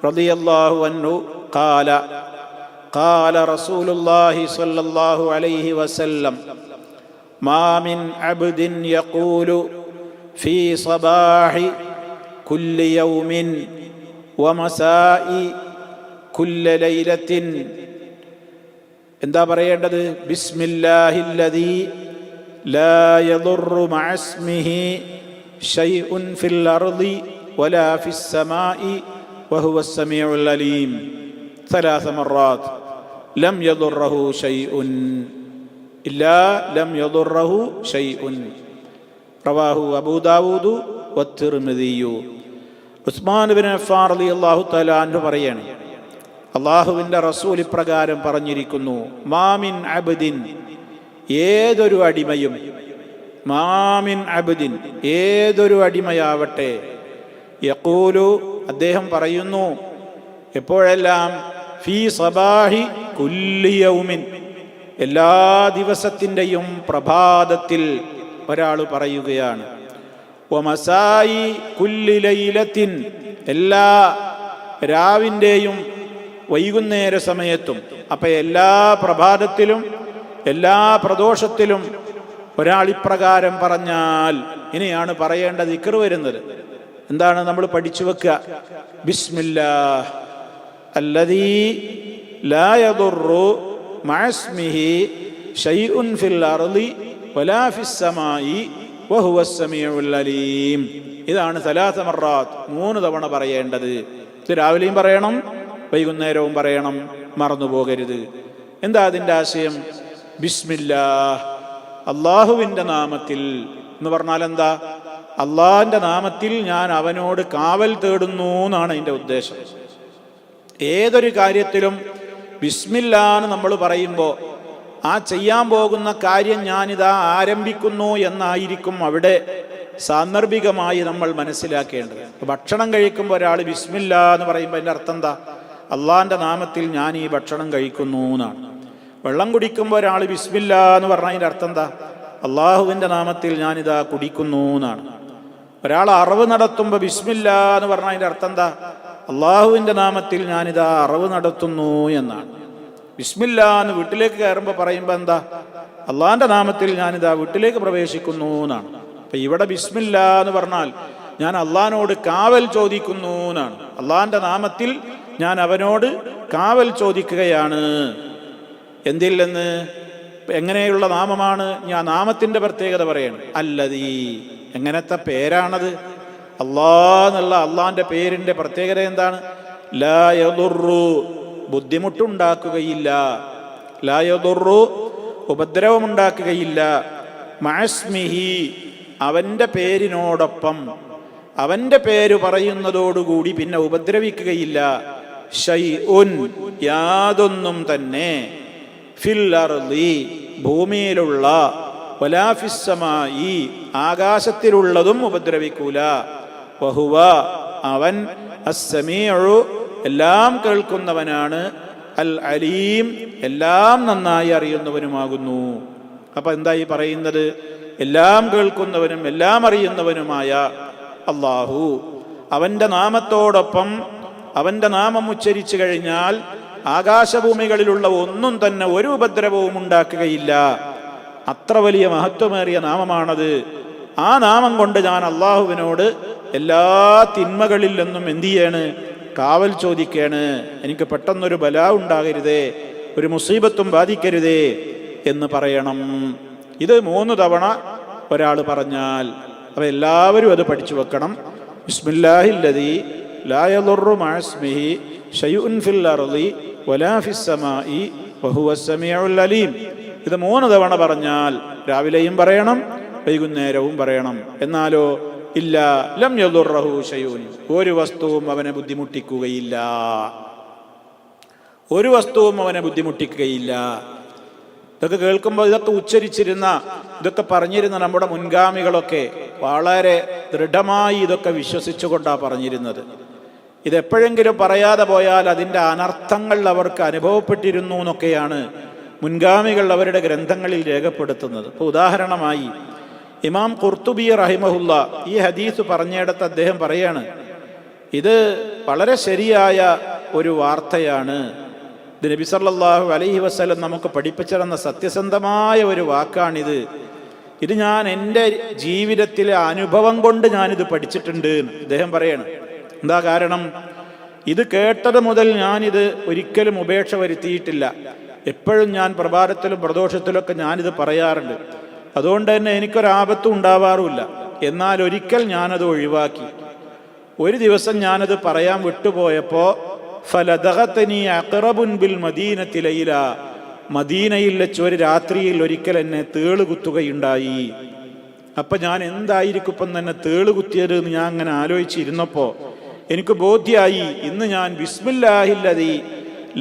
റളിയല്ലാഹു അൻഹു ഖാല ഖാല റസൂലുള്ളാഹി സ്വല്ലല്ലാഹു അലൈഹി വസല്ലം മാ മിൻ അബ്ദിൻ യഖൂലു ഫീ സബാഹി കുല്ലി യൗമിൻ വമസാഇ കുല്ല ലൈലത്തിൻ. എന്താ പറയേണ്ടത്? ബിസ്മില്ലാഹില്ലദീ ലാ യദുറു മഅസ്മിഹി ശൈഉൻ ഫിൽ അർളി വലാ ഫിസ് സമാഇ വഹുവസ് സമീഉൽ അലീം 3 മറات ലം യദുറഹു ശൈഉൻ ഇല്ലാ ലം യദുറഹു ശൈഉൻ റവാഹു അബൂ ദാവൂദ് വത്തിർമിദി. ഉസ്മാൻ ബിൻ അഫ്ഫാൻ റളിയല്ലാഹു തആല അൻഹു പറയാണ്, അള്ളാഹുവിൻ്റെ റസൂൽ ഇപ്രകാരം പറഞ്ഞിരിക്കുന്നു, മാമിൻ അബ്ദിൻ, ഏതൊരു അടിമയും, മാമിൻ അബ്ദിൻ, ഏതൊരു അടിമയാവട്ടെ, യഖൂലു, അദ്ദേഹം പറയുന്നു, എപ്പോഴെല്ലാം, ഫീ സബാഹി കുല്ലി യൗമിൻ, എല്ലാ ദിവസത്തിൻ്റെയും പ്രഭാതത്തിൽ ഒരാൾ പറയുകയാണ്, വമസായി കുല്ലി ലൈലത്തിൻ, എല്ലാ രാവിൻ്റെയും വൈകുന്നേര സമയത്തും. അപ്പം എല്ലാ പ്രഭാതത്തിലും എല്ലാ പ്രദോഷത്തിലും ഒരാൾ ഇപ്രകാരം പറഞ്ഞാൽ ഇനിയാണ് പറയേണ്ട ദിക്ർ വരുന്നത്. എന്താണ് നമ്മൾ പഠിച്ചു വെക്കുക? ബിസ്മില്ലാഹ് അല്ലദീ ലാ യദുറു മഅസ്മിഹി ശൈഉൻ ഫിൽ അർളി വലാ ഫിസ് സമാഇ വഹുവസ് സമീഉൽ അലീം. ഇതാണ് 3 മറات 3 തവണ പറയേണ്ടത്. ഇത് രാവിലെയും പറയണം, വൈകുന്നേരവും പറയണം, മറന്നു പോകരുത്. എന്താ അതിൻ്റെ ആശയം? ബിസ്മില്ലാഹ്, അള്ളാഹുവിൻ്റെ നാമത്തിൽ എന്ന് പറഞ്ഞാൽ എന്താ? അള്ളാഹിൻ്റെ നാമത്തിൽ ഞാൻ അവനോട് കാവൽ തേടുന്നു എന്നാണ് അതിൻ്റെ ഉദ്ദേശം. ഏതൊരു കാര്യത്തിലും ബിസ്മില്ലാന്ന് നമ്മൾ പറയുമ്പോൾ ആ ചെയ്യാൻ പോകുന്ന കാര്യം ഞാനിതാ ആരംഭിക്കുന്നു എന്നായിരിക്കും അവിടെ സാന്ദർഭികമായി നമ്മൾ മനസ്സിലാക്കേണ്ടത്. ഭക്ഷണം കഴിക്കുമ്പോൾ ഒരാൾ ബിസ്മില്ലാ എന്ന് പറയുമ്പോൾ അതിൻ്റെ അർത്ഥം എന്താ? അള്ളാഹിൻ്റെ നാമത്തിൽ ഞാൻ ഈ ഭക്ഷണം കഴിക്കുന്നു എന്നാണ്. വെള്ളം കുടിക്കുമ്പോൾ ഒരാൾ ബിസ്മില്ലാ എന്ന് പറഞ്ഞാൽ അതിൻ്റെ അർത്ഥം എന്താ? അള്ളാഹുവിൻ്റെ നാമത്തിൽ ഞാനിതാ കുടിക്കുന്നു എന്നാണ്. ഒരാൾ അറവ് നടത്തുമ്പോൾ ബിസ്മില്ലാ എന്ന് പറഞ്ഞാൽ അതിൻ്റെ അർത്ഥം എന്താ? അള്ളാഹുവിൻ്റെ നാമത്തിൽ ഞാനിതാ അറവ് നടത്തുന്നു എന്നാണ്. ബിസ്മില്ലാ എന്ന് വീട്ടിലേക്ക് കയറുമ്പോൾ പറയുമ്പോൾ എന്താ? അള്ളാഹിൻ്റെ നാമത്തിൽ ഞാനിതാ വീട്ടിലേക്ക് പ്രവേശിക്കുന്നു എന്നാണ്. അപ്പം ഇവിടെ ബിസ്മില്ലാ എന്ന് പറഞ്ഞാൽ ഞാൻ അള്ളാഹിനോട് കാവൽ ചോദിക്കുന്നു എന്നാണ്. അള്ളാഹിൻ്റെ നാമത്തിൽ ഞാൻ അവനോട് കാവൽ ചോദിക്കുകയാണ്. എന്തിൽ നിന്ന്? എങ്ങനെയുള്ള നാമമാണ്? ഞാൻ നാമത്തിൻ്റെ പ്രത്യേകത പറയണം. അല്ലദീ, എങ്ങനത്തെ പേരാണത്? എന്നുള്ള അള്ളാന്റെ പേരിന്റെ പ്രത്യേകത എന്താണ്? ലാ യദുറു, ബുദ്ധിമുട്ടുണ്ടാക്കുകയില്ല. ലാ യദുറു, ഉപദ്രവമുണ്ടാക്കുകയില്ല. മഅസ്മിഹി, അവന്റെ പേരിനോടൊപ്പം, അവന്റെ പേര് പറയുന്നതോടുകൂടി പിന്നെ ഉപദ്രവിക്കുകയില്ല. ശൈഉൻ, യാതൊന്നും തന്നെ, ഫിൽ അർളി, ഭൂമിയിലുള്ള, വലാ ഫിസ്സമായി, ആകാശത്തിലുള്ളതും ഉപദ്രവിക്കൂല. വഹുവ, അവൻ, അസ്സമീഉ, എല്ലാം കേൾക്കുന്നവനാണ്, അൽ അലീം, എല്ലാം നന്നായി അറിയുന്നവനുമാകുന്നു. അപ്പൊ എന്താ ഈ പറയുന്നത്? എല്ലാം കേൾക്കുന്നവനും എല്ലാം അറിയുന്നവനുമായ അല്ലാഹു, അവന്റെ നാമത്തോടൊപ്പം അവന്റെ നാമം ഉച്ചരിച്ചു കഴിഞ്ഞാൽ ആകാശഭൂമികളിലുള്ള ഒന്നും തന്നെ ഒരു ഉപദ്രവവും ഉണ്ടാക്കുകയില്ല. അത്ര വലിയ മഹത്വമേറിയ നാമമാണത്. ആ നാമം കൊണ്ട് ഞാൻ അള്ളാഹുവിനോട് എല്ലാ തിന്മകളിൽ നിന്നും എന്ത് ചെയ്യാണ്? കാവൽ ചോദിക്കാണ്. എനിക്ക് പെട്ടെന്നൊരു ബലാ ഉണ്ടാകരുതേ, ഒരു മുസീബത്തും ബാധിക്കരുതേ എന്ന് പറയണം. ഇത് 3 തവണ ഒരാൾ പറഞ്ഞാൽ, അപ്പൊ എല്ലാവരും അത് പഠിച്ചു വെക്കണം. ബിസ്മില്ലാഹില്ലദീ ലാ യദുറു മഅസ്മിഹി ശൈഉൻ ഫിൽ അർളി വലാ ഫിസ്സമായി വഹുവസ് സമീഉൽ അലീം. ഇത് 3 തവണ പറഞ്ഞാൽ രാവിലെയും പറയണം, വൈകുന്നേരവും പറയണം. എന്നാലോ ഇല്ല, ലം യദുറഹു ശൈഉൻ, ഒരു വസ്തുവും അവനെ ബുദ്ധിമുട്ടിക്കുകയില്ല. ഒരു വസ്തുവും അവനെ ബുദ്ധിമുട്ടിക്കുകയില്ല. ഇതൊക്കെ കേൾക്കുമ്പോൾ, ഇതൊക്കെ ഉച്ചരിച്ചിരുന്ന, ഇതൊക്കെ പറഞ്ഞിരുന്ന നമ്മുടെ മുൻഗാമികളൊക്കെ വളരെ ദൃഢമായി ഇതൊക്കെ വിശ്വസിച്ചുകൊണ്ടാണ് പറഞ്ഞിരുന്നത്. ഇതെപ്പോഴെങ്കിലും പറയാതെ പോയാൽ അതിൻ്റെ അനർത്ഥങ്ങൾ അവർക്ക് അനുഭവപ്പെട്ടിരുന്നു എന്നൊക്കെയാണ് മുൻഗാമികൾ അവരുടെ ഗ്രന്ഥങ്ങളിൽ രേഖപ്പെടുത്തുന്നത്. ഇപ്പോൾ ഉദാഹരണമായി ഇമാം ഖുർത്തുബി റഹിമഹുല്ല ഈ ഹദീസ് പറഞ്ഞിടത്ത് അദ്ദേഹം പറയാണ്, ഇത് വളരെ ശരിയായ ഒരു വാർത്തയാണ്. ഇത് നബി സല്ലല്ലാഹു അലൈഹി വസല്ലം നമുക്ക് പഠിപ്പിച്ചിരുന്ന സത്യസന്ധമായ ഒരു വാക്കാണിത്. ഇത് ഞാൻ എൻ്റെ ജീവിതത്തിലെ അനുഭവം കൊണ്ട് ഞാനിത് പഠിച്ചിട്ടുണ്ട് അദ്ദേഹം പറയാണ്. എന്താ കാരണം? ഇത് കേട്ടത് മുതൽ ഞാനിത് ഒരിക്കലും ഉപേക്ഷ വരുത്തിയിട്ടില്ല. എപ്പോഴും ഞാൻ പ്രഭാതത്തിലും പ്രദോഷത്തിലൊക്കെ ഞാനിത് പറയാറുണ്ട്. അതുകൊണ്ട് തന്നെ എനിക്കൊരാപത്തും ഉണ്ടാവാറുമില്ല. എന്നാൽ ഒരിക്കൽ ഞാനത് ഒഴിവാക്കി. ഒരു ദിവസം ഞാനത് പറയാൻ വിട്ടുപോയപ്പോൾ ഫലദഗതനി അഖറബുൻ ബിൽ മദീനത്തി ലൈല, മദീനയിൽ വെച്ച് ഒരു രാത്രിയിൽ ഒരിക്കൽ എന്നെ തേളുകുത്തുകയുണ്ടായി. അപ്പം ഞാൻ എന്തായിരിക്കും ഇപ്പം തന്നെ തേളുകുത്തിയത് എന്ന് ഞാൻ അങ്ങനെ ആലോചിച്ചിരുന്നപ്പോൾ എനിക്ക് ബോധ്യമായി, ഇന്ന് ഞാൻ ബിസ്മില്ലാഹില്ലദീ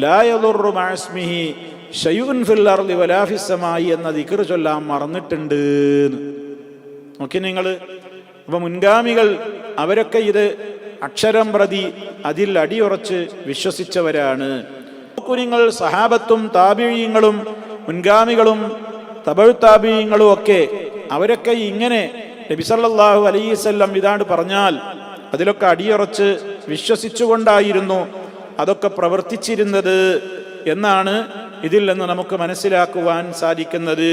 ലാ യദുറു മഅസ്മിഹി ശൈഉൻ ഫിൽ അർളി വലാ ഫിസ്സമായി എന്ന ദിക്ർ ചൊല്ലാൻ മറന്നിട്ടുണ്ട്. നോക്കി നിങ്ങൾ. അപ്പം മുൻഗാമികൾ അവരൊക്കെ ഇത് അക്ഷരം പ്രതി അതിൽ അടിയുറച്ച് വിശ്വസിച്ചവരാണ്. നിങ്ങൾ സഹാബത്തും താബിഈങ്ങളും മുൻഗാമികളും തബഉ താബിഈങ്ങളും ഒക്കെ അവരൊക്കെ ഇങ്ങനെ നബി സല്ലല്ലാഹു അലൈഹി വസല്ലം ഇതാണ് പറഞ്ഞാൽ അതിലൊക്കെ അടിയുറച്ച് വിശ്വസിച്ചുകൊണ്ടായിരുന്നു അതൊക്കെ പ്രവർത്തിച്ചിരുന്നത് എന്നാണ് ഇതിൽ നിന്ന് നമുക്ക് മനസ്സിലാക്കുവാൻ സാധിക്കുന്നത്.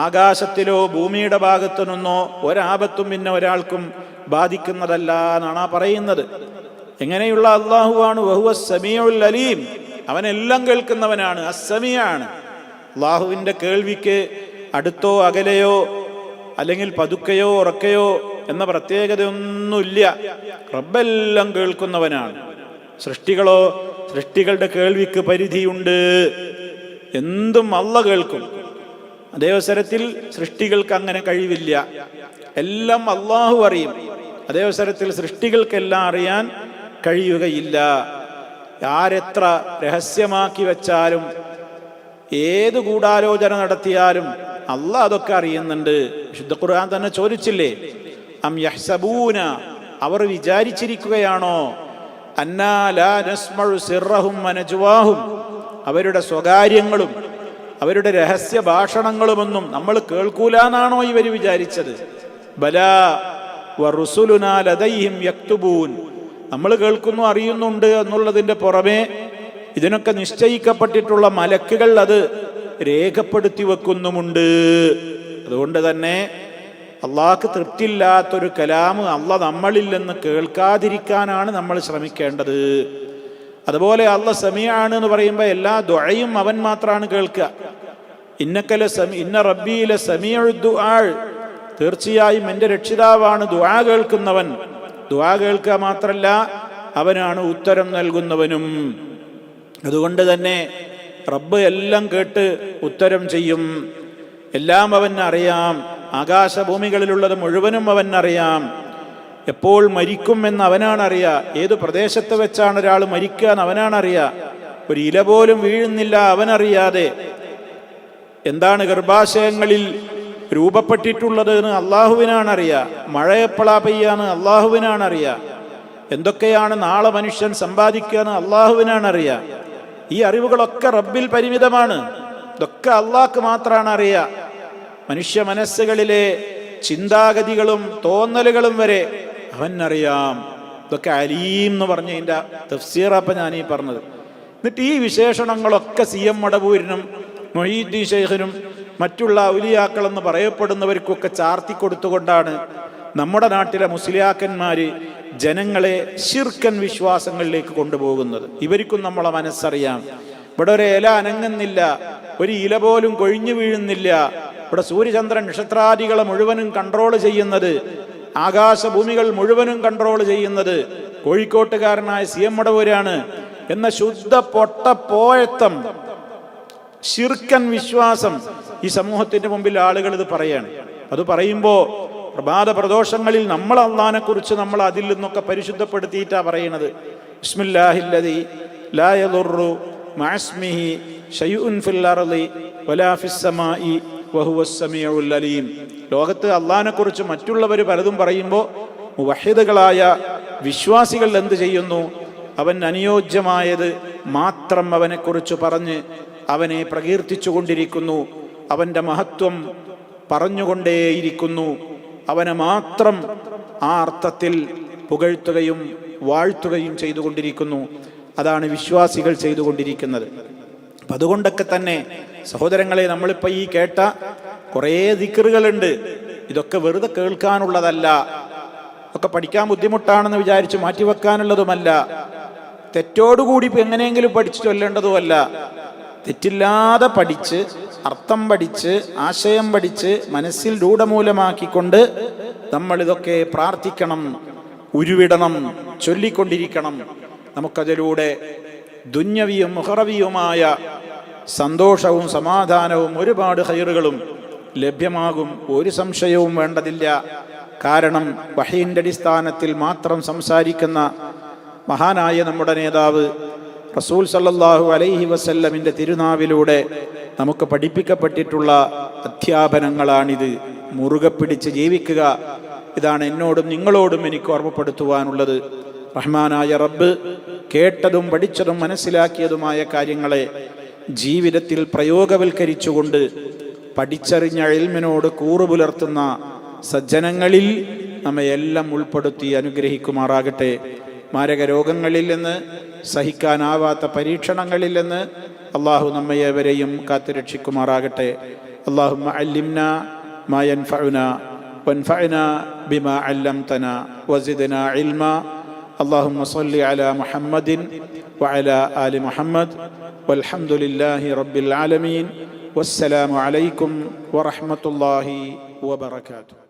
ആകാശത്തിലോ ഭൂമിയുടെ ഭാഗത്തു നിന്നോ ഒരാപത്തും പിന്നെ ഒരാൾക്കും ബാധിക്കുന്നതല്ല എന്നാണ് പറയുന്നത്. എങ്ങനെയുള്ള അള്ളാഹുവാണ്? വഹുവസ് സമീഉൽ അലീം, അവനെല്ലാം കേൾക്കുന്നവനാണ്, അസ്സമിയാണ്. അള്ളാഹുവിൻ്റെ കേൾവിക്ക് അടുത്തോ അകലെയോ അല്ലെങ്കിൽ പതുക്കെയോ ഉറക്കെയോ എന്ന പ്രത്യേകതയൊന്നുമില്ല. റബ്ബെല്ലാം കേൾക്കുന്നവനാണ്. സൃഷ്ടികളോ, സൃഷ്ടികളുടെ കേൾവിക്ക് പരിധിയുണ്ട്. എന്തും അള്ള കേൾക്കും. അതേ അവസരത്തിൽ സൃഷ്ടികൾക്ക് അങ്ങനെ കഴിവില്ല. എല്ലാം അള്ളാഹു അറിയും. അതേ അവസരത്തിൽ സൃഷ്ടികൾക്കെല്ലാം അറിയാൻ കഴിയുകയില്ല. ആരെത്ര രഹസ്യമാക്കി വെച്ചാലും ഏത് ഗൂഢാലോചന നടത്തിയാലും അള്ളാഹ് അതൊക്കെ അറിയുന്നുണ്ട്. വിശുദ്ധ ഖുർആൻ തന്നെ ചോദിച്ചില്ലേ, അം യഹ്സബൂന, അവർ വിചാരിച്ചിരിക്കുകയാണോ, അന്നാ ലാ നസ്മഉ സിർറഹും വനജ്വാഹും, അവരുടെ സ്വകാര്യങ്ങളും അവരുടെ രഹസ്യ ഭാഷണങ്ങളുമൊന്നും നമ്മൾ കേൾക്കൂലെന്നാണോ ഇവർ വിചാരിച്ചത്? ബലാ വറുസുലുനാ ലദൈഹിം യക്തുബൂൻ, നമ്മൾ കേൾക്കുന്നു, അറിയുന്നുണ്ട് എന്നുള്ളതിൻ്റെ പുറമെ ഇതിനൊക്കെ നിശ്ചയിക്കപ്പെട്ടിട്ടുള്ള മലക്കുകൾ അത് രേഖപ്പെടുത്തി വെക്കുന്നുമുണ്ട്. അതുകൊണ്ട് തന്നെ അള്ളാഹ്ക്ക് തൃപ്തിയില്ലാത്തൊരു കലാമ് അള്ളാഹ് നമ്മളിൽ നിന്ന് കേൾക്കാതിരിക്കാനാണ് നമ്മൾ ശ്രമിക്കേണ്ടത്. അതുപോലെ അള്ളാഹ് സമീആണ് എന്ന് പറയുമ്പോൾ എല്ലാ ദുആയും അവൻ മാത്രമാണ് കേൾക്കുക. ഇന്ന റബ്ബീ ലസമീഉ ദുആ, തീർച്ചയായും എൻ്റെ രക്ഷിതാവാണ് ദുആ കേൾക്കുന്നവൻ. ദുആ കേൾക്കുക മാത്രല്ല, അവനാണ് ഉത്തരം നൽകുന്നവനും. അതുകൊണ്ട് തന്നെ റബ്ബ് എല്ലാം കേട്ട് ഉത്തരം ചെയ്യും. എല്ലാം അവനറിയാം. ആകാശഭൂമികളിലുള്ളത് മുഴുവനും അവനറിയാം. എപ്പോൾ മരിക്കുമെന്ന് അവനാണറിയാം. ഏത് പ്രദേശത്ത് വെച്ചാണ് ഒരാൾ മരിക്കുക എന്ന് അവനാണറിയാം. ഒരു ഇല പോലും വീഴുന്നില്ല അവനറിയാതെ. എന്താണ് ഗർഭാശയങ്ങളിൽ രൂപപ്പെട്ടിട്ടുള്ളത് എന്ന് അള്ളാഹുവിനാണറിയാം. മഴ എപ്പോഴാ പെയ്യാന്ന് അള്ളാഹുവിനാണറിയാം. എന്തൊക്കെയാണ് നാളെ മനുഷ്യൻ സമ്പാദിക്കുക എന്ന് അള്ളാഹുവിനാണറിയാം. ഈ അറിവുകളൊക്കെ റബ്ബിൽ പരിമിതമാണ്. ഇതൊക്കെ അള്ളാഹ്ക്ക് മാത്രമാണ് അറിയാം. മനുഷ്യ മനസ്സുകളിലെ ചിന്താഗതികളും തോന്നലുകളും വരെ അവനറിയാം. ഇതൊക്കെ അലീം എന്ന് പറഞ്ഞ ഇതിൻ്റെ തഫ്സീറപ്പം ഞാനീ പറഞ്ഞത്. എന്നിട്ട് ഈ വിശേഷണങ്ങളൊക്കെ CM മടവൂരിനും മൊഹീദ്ദീൻ ശൈഖിനും മറ്റുള്ള ഔലിയാക്കളെന്ന് പറയപ്പെടുന്നവർക്കൊക്കെ ചാർത്തി കൊടുത്തുകൊണ്ടാണ് നമ്മുടെ നാട്ടിലെ മുസ്ലിയാക്കന്മാര് ജനങ്ങളെ ശിർക്കൻ വിശ്വാസങ്ങളിലേക്ക് കൊണ്ടുപോകുന്നത്. ഇവർക്കും നമ്മളെ മനസ്സറിയാം. ഇവിടെ ഒരു ഇല അനങ്ങുന്നില്ല, ഒരു ഇല പോലും കൊഴിഞ്ഞു വീഴുന്നില്ല. ഇവിടെ സൂര്യചന്ദ്രൻ നക്ഷത്രാദികളെ മുഴുവനും കൺട്രോൾ ചെയ്യുന്നത്, ആകാശഭൂമികൾ മുഴുവനും കൺട്രോൾ ചെയ്യുന്നത് കോഴിക്കോട്ടുകാരനായ CM മടവൂരാണ് എന്ന ശുദ്ധ പൊട്ട പോയത്തം, ശിർക്കൻ വിശ്വാസം ഈ സമൂഹത്തിന്റെ മുമ്പിൽ ആളുകൾ ഇത് പറയാണ്. അത് പറയുമ്പോൾ പ്രഭാത പ്രദോഷങ്ങളിൽ നമ്മൾ അള്ളാഹിനെ കുറിച്ച് നമ്മൾ അതിൽ നിന്നൊക്കെ പരിശുദ്ധപ്പെടുത്തിയിട്ടാ പറയണത്. ബിസ്മില്ലാഹില്ലദീ ലാ യദുറു മഅസ്മിഹി ശൈഉൻ ഫിൽ അർളി വലാ ഫിസ്സമാഇ വഹുവസ് സമീഉൽ അലീം. ലോകത്ത് അള്ളാഹിനെ കുറിച്ച് മറ്റുള്ളവർ പലതും പറയുമ്പോൾ മുവഹിദുകളായ വിശ്വാസികൾ എന്ത് ചെയ്യുന്നു? അവൻ അനുയോജ്യമായത് മാത്രം അവനെക്കുറിച്ച് പറഞ്ഞ് അവനെ പ്രകീർത്തിച്ചു കൊണ്ടിരിക്കുന്നു. അവൻ്റെ മഹത്വം പറഞ്ഞുകൊണ്ടേയിരിക്കുന്നു. അവനെ മാത്രം ആ അർത്ഥത്തിൽ പുകഴ്ത്തുകയും വാഴ്ത്തുകയും ചെയ്തുകൊണ്ടിരിക്കുന്നു. അതാണ് വിശ്വാസികൾ ചെയ്തുകൊണ്ടിരിക്കുന്നത്. അപ്പം അതുകൊണ്ടൊക്കെ തന്നെ സഹോദരങ്ങളെ, നമ്മളിപ്പോൾ ഈ കേട്ട കുറേ ദിക്റുകളുണ്ട്. ഇതൊക്കെ വെറുതെ കേൾക്കാനുള്ളതല്ല, ഒക്കെ പഠിക്കാൻ ബുദ്ധിമുട്ടാണെന്ന് വിചാരിച്ച് മാറ്റിവെക്കാനുള്ളതുമല്ല, തെറ്റോടുകൂടി എങ്ങനെയെങ്കിലും പഠിച്ചു ചൊല്ലേണ്ടതുമല്ല. തെറ്റില്ലാതെ പഠിച്ച്, അർത്ഥം പഠിച്ച്, ആശയം പഠിച്ച്, മനസ്സിൽ രൂഢമൂലമാക്കിക്കൊണ്ട് നമ്മളിതൊക്കെ പ്രാർത്ഥിക്കണം, ഉരുവിടണം, ചൊല്ലിക്കൊണ്ടിരിക്കണം. നമുക്കതിലൂടെ ദുന്യവിയും മുഹറവിയുമായ സന്തോഷവും സമാധാനവും ഒരുപാട് ഖൈറുകളും ലഭ്യമാകും. ഒരു സംശയവും വേണ്ടതില്ല. കാരണം വഹീന്റെ അടിസ്ഥാനത്തിൽ മാത്രം സംസാരിക്കുന്ന മഹാനായ നമ്മുടെ നേതാവ് റസൂൽ സല്ലല്ലാഹു അലൈഹി വസല്ലമിൻ്റെ തിരുനാവിലൂടെ നമുക്ക് പഠിപ്പിക്കപ്പെട്ടിട്ടുള്ള അധ്യാപനങ്ങളാണിത്. മുറുകെ പിടിച്ച് ജീവിക്കുക. ഇതാണ് എന്നോടും നിങ്ങളോടും എനിക്ക് ഓർമ്മപ്പെടുത്തുവാനുള്ളത്. റഹ്മാനായ റബ്ബ് കേട്ടതും പഠിച്ചതും മനസ്സിലാക്കിയതുമായ കാര്യങ്ങളെ ജീവിതത്തിൽ പ്രയോഗവൽക്കരിച്ചുകൊണ്ട് പഠിച്ചറിഞ്ഞ ഇൽമിനോട് കൂറുപുലർത്തുന്ന സജ്ജനങ്ങളിൽ നമ്മയെല്ലാം ഉൾപ്പെടുത്തി അനുഗ്രഹിക്കുമാറാകട്ടെ. മാരക രോഗങ്ങളിൽ നിന്ന്, സഹിക്കാനാവാത്ത പരീക്ഷണങ്ങളിൽ നിന്ന് അള്ളാഹു നമ്മയെവരെയും കാത്തുരക്ഷിക്കുമാറാകട്ടെ. അല്ലാഹുമ്മ അല്ലിംനാ മാ യൻഫഉനാ വൻഫഅനാ ബിമാ അല്ലംതനാ വസിദ്നാ ഇൽമാ. അല്ലാഹുമ്മ സ്വല്ലി അലാ മുഹമ്മദിൻ വഅലാ ആലി മുഹമ്മദ് വൽഹംദുലില്ലാഹി റബ്ബിൽ ആലമീൻ. വസ്സലാമു അലൈക്കും വറഹ്മത്തുള്ളാഹി വബറകാതുഹു.